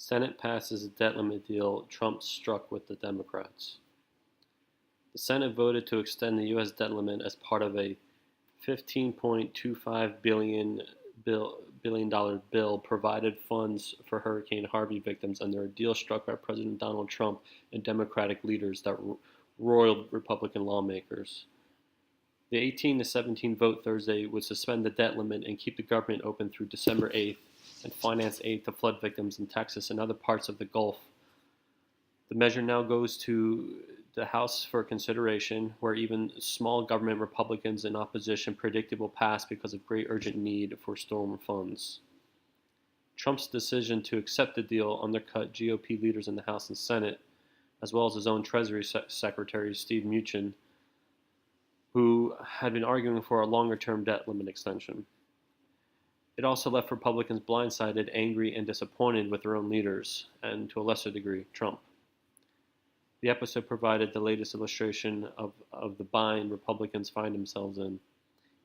Senate passes a debt limit deal Trump struck with the Democrats. The Senate voted to extend the U.S. debt limit as part of a $15.25 billion bill provided funds for Hurricane Harvey victims under a deal struck by President Donald Trump and Democratic leaders that roiled Republican lawmakers. The 18-17 vote Thursday would suspend the debt limit and keep the government open through December 8th and finance aid to flood victims in Texas and other parts of the Gulf. The measure now goes to the House for consideration, where even small government Republicans in opposition predicted will pass because of great urgent need for storm funds. Trump's decision to accept the deal undercut GOP leaders in the House and Senate, as well as his own Treasury Secretary, Steve Mnuchin, who had been arguing for a longer-term debt limit extension. It also left Republicans blindsided, angry, and disappointed with their own leaders, and to a lesser degree, Trump. The episode provided the latest illustration of the bind Republicans find themselves in.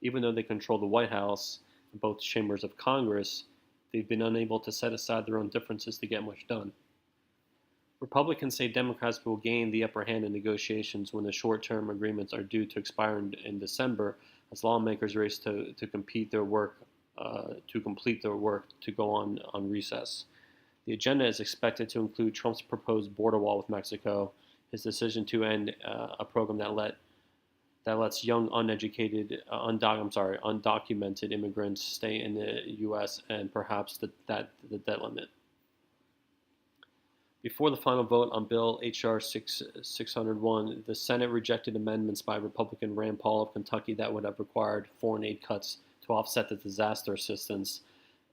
Even though they control the White House and both chambers of Congress, they've been unable to set aside their own differences to get much done. Republicans say Democrats will gain the upper hand in negotiations when the short-term agreements are due to expire in December, as lawmakers race to complete their work to go on recess. The agenda is expected to include Trump's proposed border wall with Mexico, his decision to end a program that lets young, undocumented immigrants stay in the U.S., and perhaps the debt limit. Before the final vote on Bill H.R. 601, the Senate rejected amendments by Republican Rand Paul of Kentucky that would have required foreign aid cuts to offset the disaster assistance,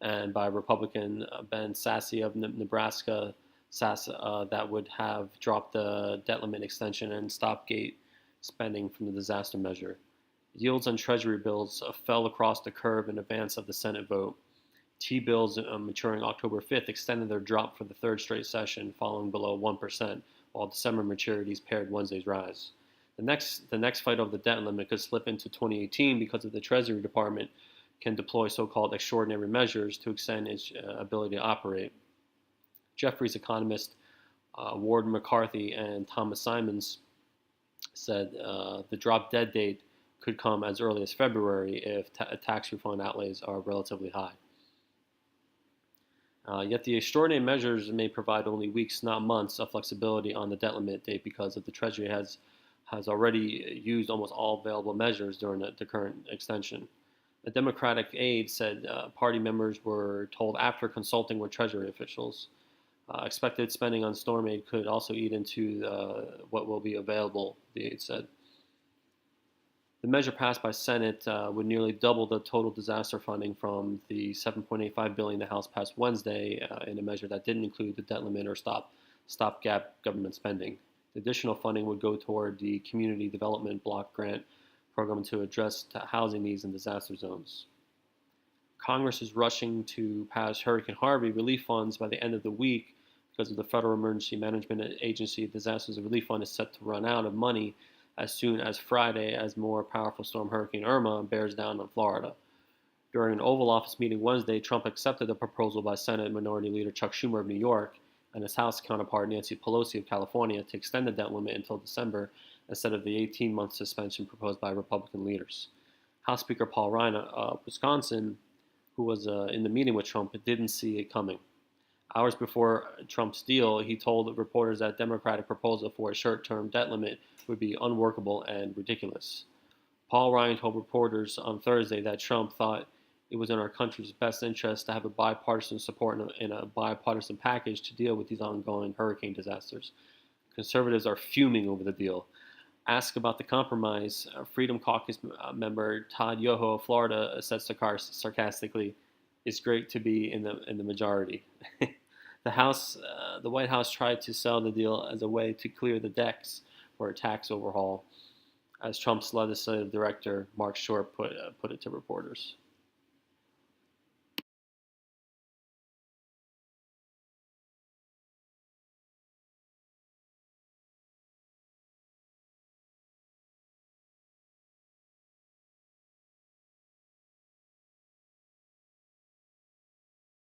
and by Republican Ben Sasse of Nebraska that would have dropped the debt limit extension and stopgate spending from the disaster measure. Yields on Treasury bills fell across the curve in advance of the Senate vote. T-bills maturing October 5th extended their drop for the third straight session, falling below 1%, while December maturities paired Wednesday's rise. The next fight over the debt limit could slip into 2018 because of the Treasury Department can deploy so-called extraordinary measures to extend its ability to operate. Jefferies economist Ward McCarthy and Thomas Simons said the drop dead date could come as early as February if tax refund outlays are relatively high. Yet the extraordinary measures may provide only weeks, not months, of flexibility on the debt limit date because the Treasury has already used almost all available measures during the current extension. The Democratic aide said party members were told after consulting with Treasury officials. Expected spending on storm aid could also eat into what will be available, the aide said. The measure passed by Senate would nearly double the total disaster funding from the $7.85 billion the House passed Wednesday in a measure that didn't include the debt limit or stopgap government spending. The additional funding would go toward the Community Development Block Grant program to address housing needs in disaster zones. Congress is rushing to pass Hurricane Harvey relief funds by the end of the week because of the Federal Emergency Management Agency Disasters Relief Fund is set to run out of money as soon as Friday as more powerful storm Hurricane Irma bears down on Florida. During an Oval Office meeting Wednesday, Trump accepted a proposal by Senate Minority Leader Chuck Schumer of New York and his House counterpart Nancy Pelosi of California to extend the debt limit until December instead of the 18-month suspension proposed by Republican leaders. House Speaker Paul Ryan of Wisconsin, who was in the meeting with Trump, didn't see it coming. Hours before Trump's deal, he told reporters that Democratic proposal for a short-term debt limit would be unworkable and ridiculous. Paul Ryan told reporters on Thursday that Trump thought it was in our country's best interest to have a bipartisan support in a bipartisan package to deal with these ongoing hurricane disasters. Conservatives are fuming over the deal. Asked about the compromise, Freedom Caucus member Todd Yoho of Florida said sarcastically, "It's great to be in the majority." The White House tried to sell the deal as a way to clear the decks for a tax overhaul, as Trump's legislative director Mark Short put it to reporters.